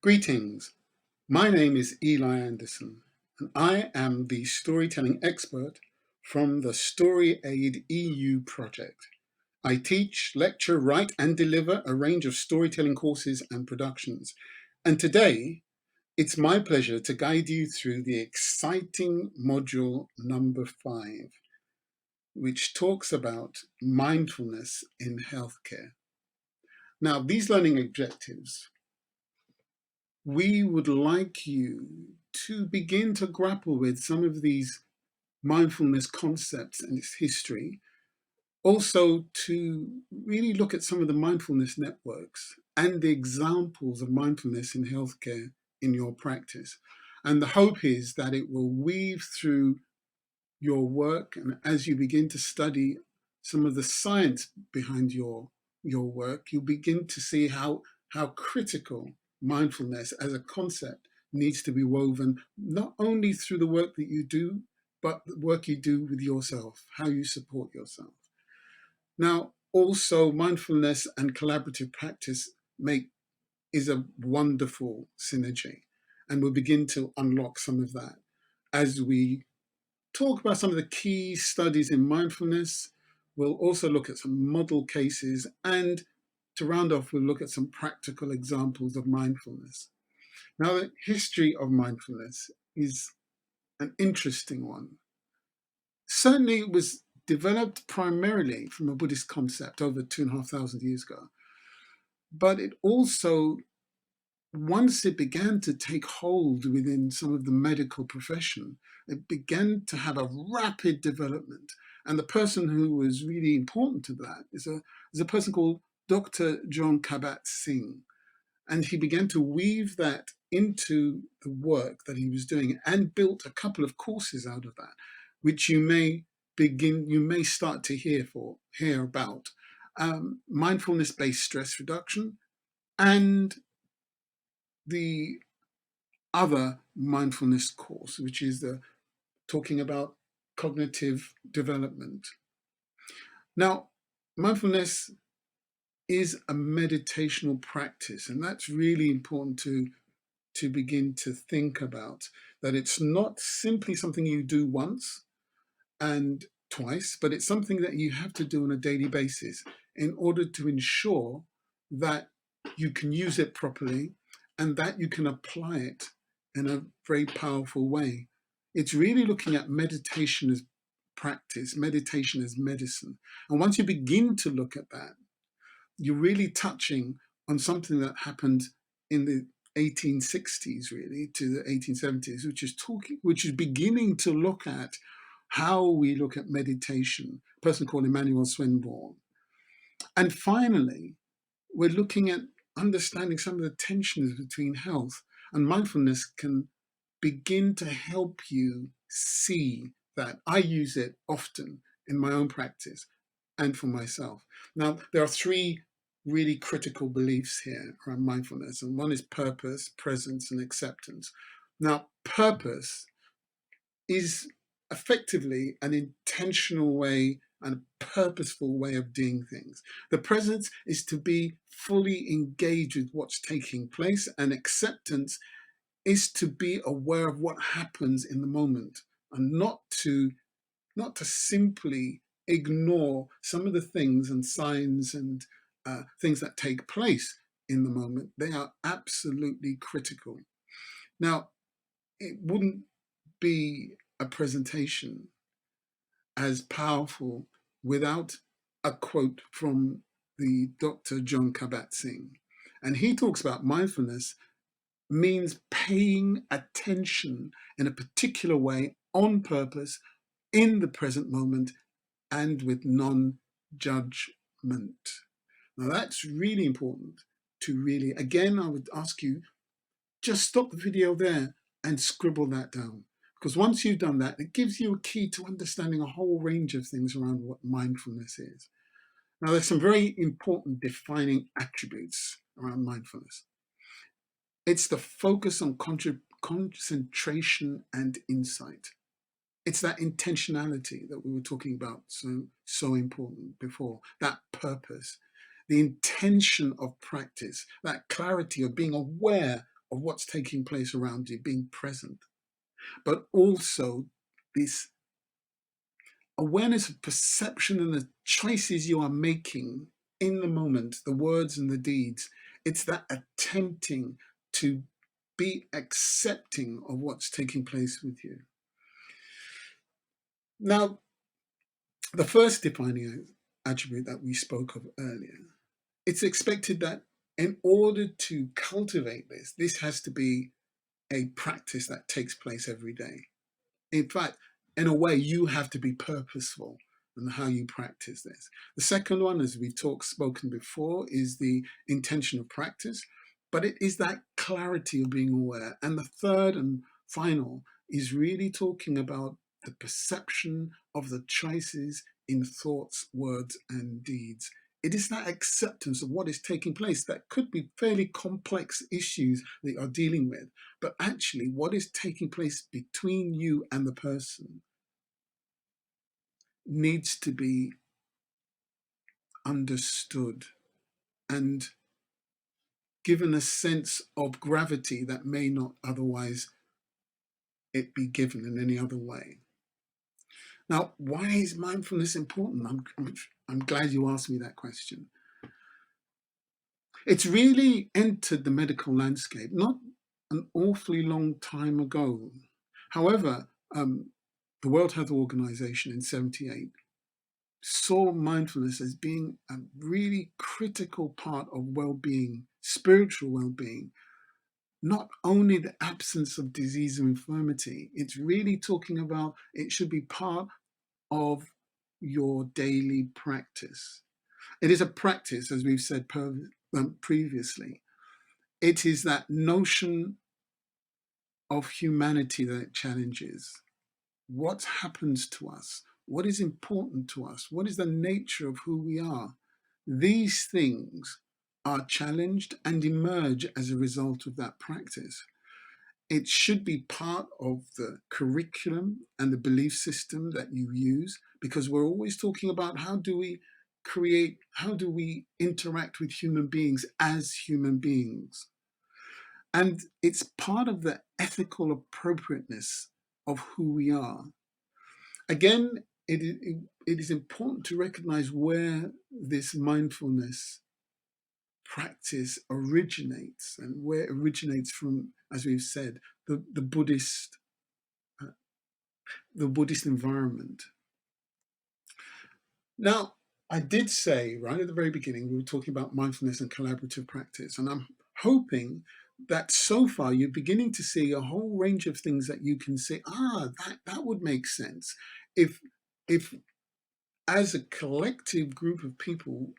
Greetings, my name is Eli Anderson, and I am the storytelling expert from the StoryAidEU project. I teach, lecture, write, and deliver a range of storytelling courses and productions. And today, it's my pleasure to guide you through the exciting module number 5, which talks about mindfulness in healthcare. Now, these learning objectives we would like you to begin to grapple with some of these mindfulness concepts and its history. Also, to really look at some of the mindfulness networks and the examples of mindfulness in healthcare in your practice. And the hope is that it will weave through your work, and as you begin to study some of the science behind your work, you begin to see how critical mindfulness as a concept needs to be woven not only through the work that you do, but the work you do with yourself, how you support yourself. Now, also mindfulness and collaborative practice is a wonderful synergy, and we'll begin to unlock some of that as we talk about some of the key studies in mindfulness. We'll also look at some model cases, and to round off, we'll look at some practical examples of mindfulness. Now, the history of mindfulness is an interesting one. Certainly, it was developed primarily from a Buddhist concept over 2,500 years ago, but it also, once it began to take hold within some of the medical profession, it began to have a rapid development. And the person who was really important to that is a person called Dr. John Kabat Singh. And he began to weave that into the work that he was doing and built a couple of courses out of that, which you may start to hear about. Mindfulness-based stress reduction and the other mindfulness course, which is talking about cognitive development. Now, mindfulness is a meditational practice, and that's really important to begin to think about, that it's not simply something you do once and twice, but it's something that you have to do on a daily basis in order to ensure that you can use it properly and that you can apply it in a very powerful way. It's really looking at meditation as practice, meditation as medicine. And once you begin to look at that, you're really touching on something that happened in the 1860s, really, to the 1870s, which is beginning to look at how we look at meditation, a person called Emmanuel Swinburne. And finally, we're looking at understanding some of the tensions between health, and mindfulness can begin to help you see that. I use it often in my own practice and for myself. Now, there are 3 really critical beliefs here around mindfulness, and one is purpose, presence, and acceptance. Now, purpose is effectively an intentional way and a purposeful way of doing things. The presence is to be fully engaged with what's taking place, and acceptance is to be aware of what happens in the moment and not to simply ignore some of the things and signs and things that take place in the moment. They are absolutely critical. Now, it wouldn't be a presentation as powerful without a quote from the Dr. John Kabat-Zinn. And he talks about mindfulness means paying attention in a particular way on purpose in the present moment and with non-judgment. Now that's really important to really, again, I would ask you, just stop the video there and scribble that down. Because once you've done that, it gives you a key to understanding a whole range of things around what mindfulness is. Now, there's some very important defining attributes around mindfulness. It's the focus on concentration and insight. It's that intentionality that we were talking about, so important before, that purpose, the intention of practice, that clarity of being aware of what's taking place around you, being present, but also this awareness of perception and the choices you are making in the moment, the words and the deeds. It's that attempting to be accepting of what's taking place with you. Now, the first defining attribute that we spoke of earlier, it's expected that in order to cultivate this has to be a practice that takes place every day. In fact, in a way, you have to be purposeful in how you practice this. The second one, as we've spoken before, is the intention of practice, but it is that clarity of being aware. And the third and final is really talking about the perception of the choices in thoughts, words, and deeds. It is that acceptance of what is taking place that could be fairly complex issues that you are dealing with, but actually what is taking place between you and the person needs to be understood and given a sense of gravity that may not otherwise it be given in any other way. Now, why is mindfulness important? I'm glad you asked me that question. It's really entered the medical landscape, not an awfully long time ago. However, the World Health Organization in 1978 saw mindfulness as being a really critical part of well-being, spiritual well-being, not only the absence of disease and infirmity. It's really talking about it should be part of your daily practice. It is a practice, as we've said previously. It is that notion of humanity that it challenges. What happens to us? What is important to us? What is the nature of who we are? These things are challenged and emerge as a result of that practice. It should be part of the curriculum and the belief system that you use, because we're always talking about how do we interact with human beings as human beings. And it's part of the ethical appropriateness of who we are. Again, it is important to recognize where this mindfulness practice originates and where it originates from, as we've said, the Buddhist environment. Now, I did say right at the very beginning, we were talking about mindfulness and collaborative practice, and I'm hoping that so far you're beginning to see a whole range of things that you can say, that would make sense if as a collective group of people,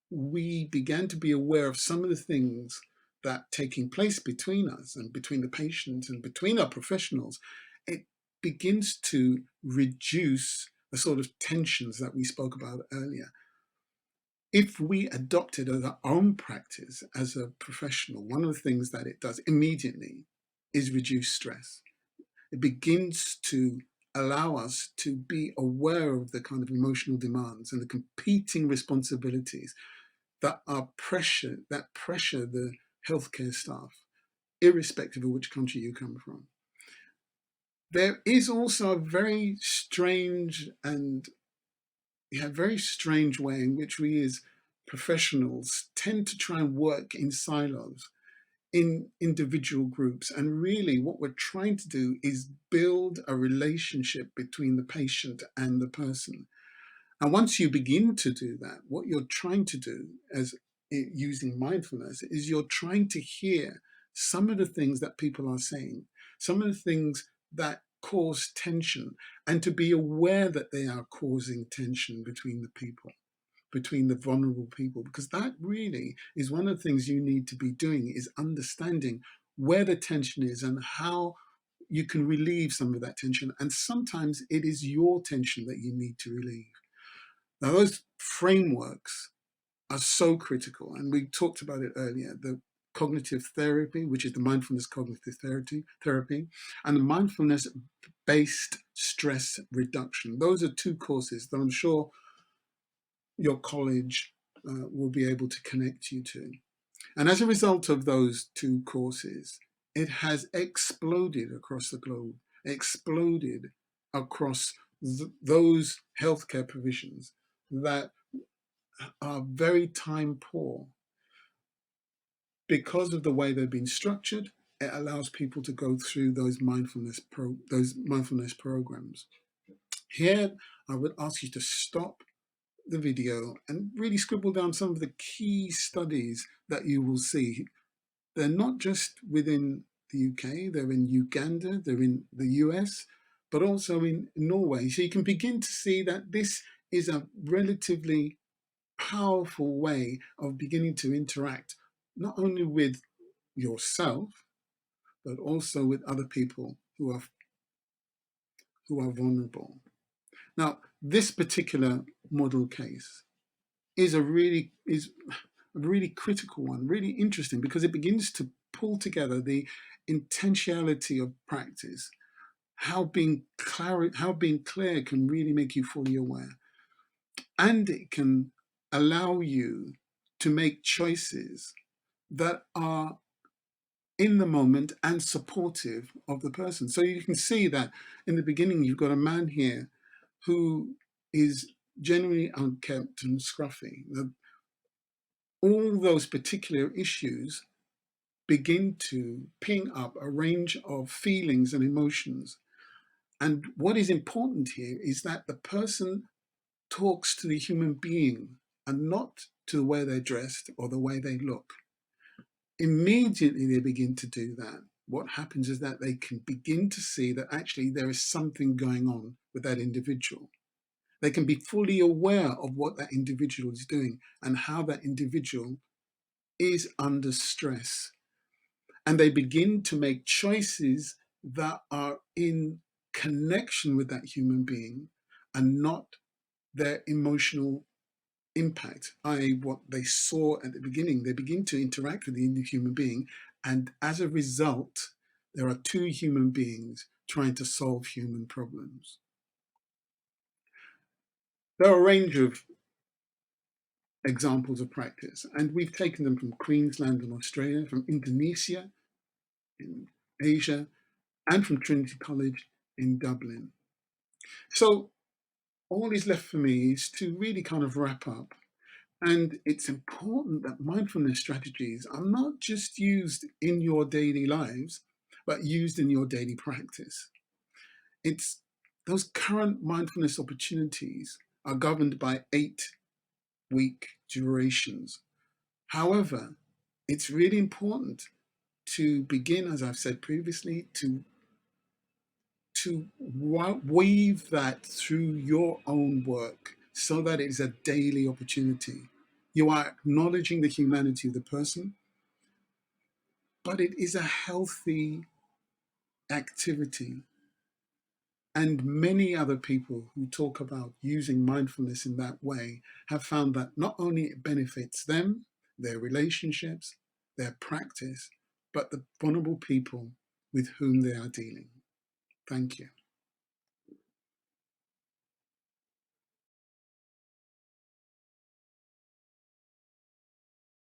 we began to be aware of some of the things that taking place between us and between the patients and between our professionals. It begins to reduce the sort of tensions that we spoke about earlier. If we adopt it as our own practice as a professional, one of the things that it does immediately is reduce stress. It begins to allow us to be aware of the kind of emotional demands and the competing responsibilities that pressure the healthcare staff, irrespective of which country you come from. There is also a very strange way in which we as professionals tend to try and work in silos, in individual groups. And really what we're trying to do is build a relationship between the patient and the person. And once you begin to do that, what you're trying to do as using mindfulness is you're trying to hear some of the things that people are saying, some of the things that cause tension, and to be aware that they are causing tension between the people, between the vulnerable people, because that really is one of the things you need to be doing, is understanding where the tension is and how you can relieve some of that tension. And sometimes it is your tension that you need to relieve. Now, those frameworks are so critical, and we talked about it earlier, the cognitive therapy, which is the mindfulness cognitive therapy, and the mindfulness-based stress reduction. Those are two courses that I'm sure your college will be able to connect you to. And as a result of those two courses, it has exploded across the globe, exploded across those healthcare provisions that are very time poor. Because of the way they've been structured, it allows people to go through those mindfulness programs. Here, I would ask you to stop the video and really scribble down some of the key studies that you will see. They're not just within the UK, they're in Uganda, they're in the US, but also in Norway. So you can begin to see that this is a relatively powerful way of beginning to interact, not only with yourself, but also with other people who are vulnerable. Now, this particular model case is a really critical one, really interesting, because it begins to pull together the intentionality of practice, how being clear can really make you fully aware, and it can allow you to make choices that are in the moment and supportive of the person. So you can see that in the beginning, you've got a man here who is generally unkempt and scruffy. All those particular issues begin to ping up a range of feelings and emotions. And what is important here is that the person talks to the human being and not to the way they're dressed or the way they look. Immediately they begin to do that, what happens is that they can begin to see that actually there is something going on with that individual. They can be fully aware of what that individual is doing and how that individual is under stress. And they begin to make choices that are in connection with that human being and not their emotional impact, i.e., what they saw at the beginning. They begin to interact with the human being, and as a result, there are two human beings trying to solve human problems. There are a range of examples of practice, and we've taken them from Queensland in Australia, from Indonesia in Asia, and from Trinity College in Dublin. So all is left for me is to really kind of wrap up. And it's important that mindfulness strategies are not just used in your daily lives, but used in your daily practice. It's those current mindfulness opportunities are governed by 8-week durations. However, it's really important to begin, as I've said previously, to weave that through your own work so that it is a daily opportunity. You are acknowledging the humanity of the person, but it is a healthy activity. And many other people who talk about using mindfulness in that way have found that not only it benefits them, their relationships, their practice, but the vulnerable people with whom they are dealing. Thank you.